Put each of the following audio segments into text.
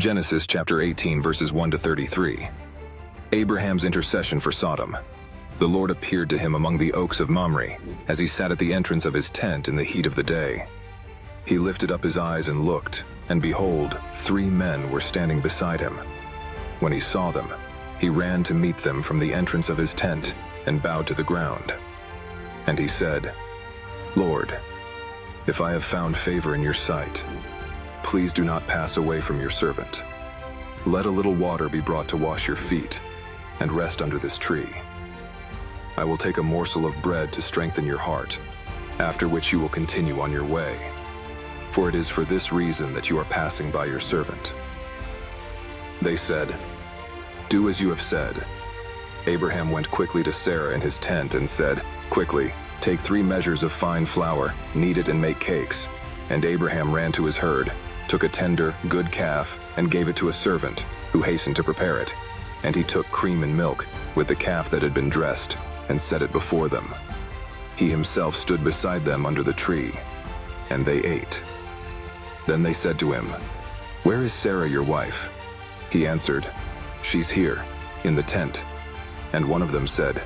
Genesis chapter 18 verses 1 to 33. Abraham's intercession for Sodom. The Lord appeared to him among the oaks of Mamre, as he sat at the entrance of his tent in the heat of the day. He lifted up his eyes and looked, and behold, 3 men were standing beside him. When he saw them, he ran to meet them from the entrance of his tent and bowed to the ground. And he said, "Lord, if I have found favor in your sight, please do not pass away from your servant. Let a little water be brought to wash your feet, and rest under this tree. I will take a morsel of bread to strengthen your heart, after which you will continue on your way. For it is for this reason that you are passing by your servant." They said, "Do as you have said." Abraham went quickly to Sarah in his tent and said, "Quickly, take 3 measures of fine flour, knead it and make cakes." And Abraham ran to his herd, took a tender, good calf, and gave it to a servant, who hastened to prepare it. And he took cream and milk, with the calf that had been dressed, and set it before them. He himself stood beside them under the tree, and they ate. Then they said to him, "Where is Sarah your wife?" He answered, "She's here, in the tent." And one of them said,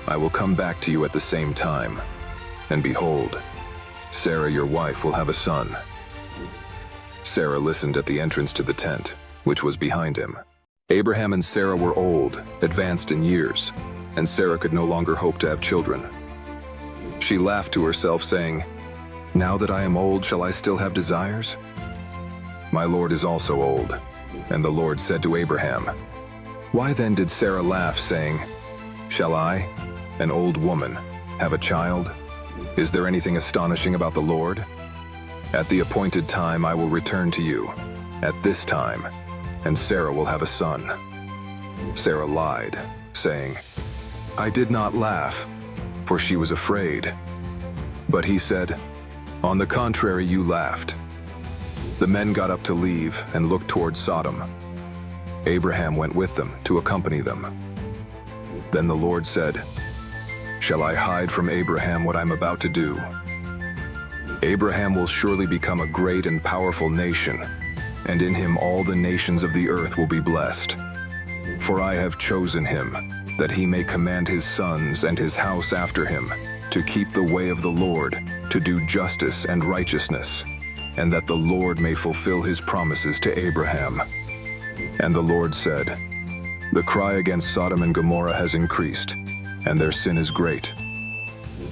"I will come back to you at the same time. And behold, Sarah your wife will have a son." Sarah listened at the entrance to the tent, which was behind him. Abraham and Sarah were old, advanced in years, and Sarah could no longer hope to have children. She laughed to herself, saying, "Now that I am old, shall I still have desires? My Lord is also old." And the Lord said to Abraham, "Why then did Sarah laugh, saying, 'Shall I, an old woman, have a child?' Is there anything astonishing about the Lord? At the appointed time I will return to you, at this time, and Sarah will have a son." Sarah lied, saying, "I did not laugh," for she was afraid. But he said, "On the contrary, you laughed." The men got up to leave and looked toward Sodom. Abraham went with them to accompany them. Then the Lord said, "Shall I hide from Abraham what I'm about to do? Abraham will surely become a great and powerful nation, and in him all the nations of the earth will be blessed. For I have chosen him, that he may command his sons and his house after him, to keep the way of the Lord, to do justice and righteousness, and that the Lord may fulfill his promises to Abraham." And the Lord said, "The cry against Sodom and Gomorrah has increased, and their sin is great.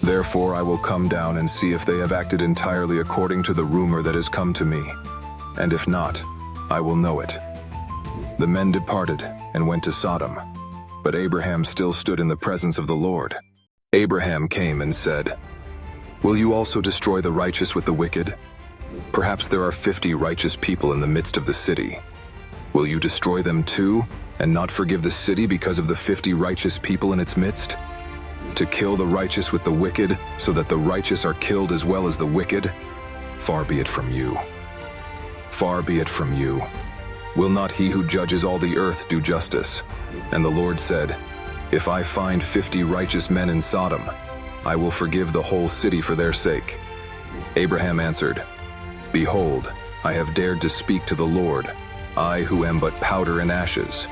Therefore I will come down and see if they have acted entirely according to the rumor that has come to me, and if not, I will know it." The men departed and went to Sodom, but Abraham still stood in the presence of the Lord. Abraham came and said, "Will you also destroy the righteous with the wicked? Perhaps there are 50 righteous people in the midst of the city. Will you destroy them too, and not forgive the city because of the 50 righteous people in its midst? To kill the righteous with the wicked, so that the righteous are killed as well as the wicked? Far be it from you. Far be it from you. Will not he who judges all the earth do justice?" And the Lord said, "If I find 50 righteous men in Sodom, I will forgive the whole city for their sake." Abraham answered, "Behold, I have dared to speak to the Lord, I who am but powder and ashes.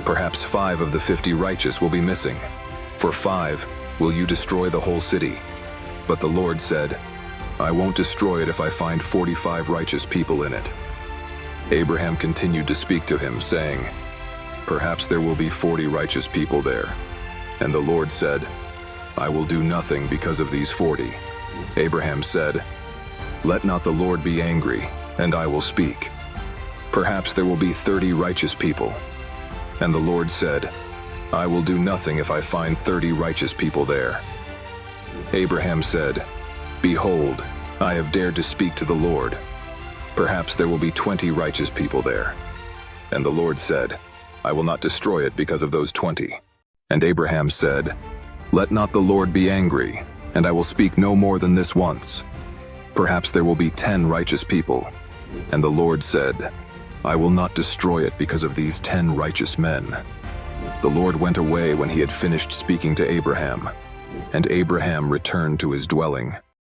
Perhaps 5 of the 50 righteous will be missing. For 5 will you destroy the whole city?" But the Lord said, "I won't destroy it if I find 45 righteous people in it." Abraham continued to speak to him, saying, "Perhaps there will be 40 righteous people there." And the Lord said, "I will do nothing because of these 40. Abraham said, "Let not the Lord be angry, and I will speak. Perhaps there will be 30 righteous people." And the Lord said, "I will do nothing if I find 30 righteous people there." Abraham said, "Behold, I have dared to speak to the Lord. Perhaps there will be 20 righteous people there." And the Lord said, "I will not destroy it because of those 20. And Abraham said, "Let not the Lord be angry, and I will speak no more than this once. Perhaps there will be 10 righteous people." And the Lord said, "I will not destroy it because of these 10 righteous men." The Lord went away when he had finished speaking to Abraham, and Abraham returned to his dwelling.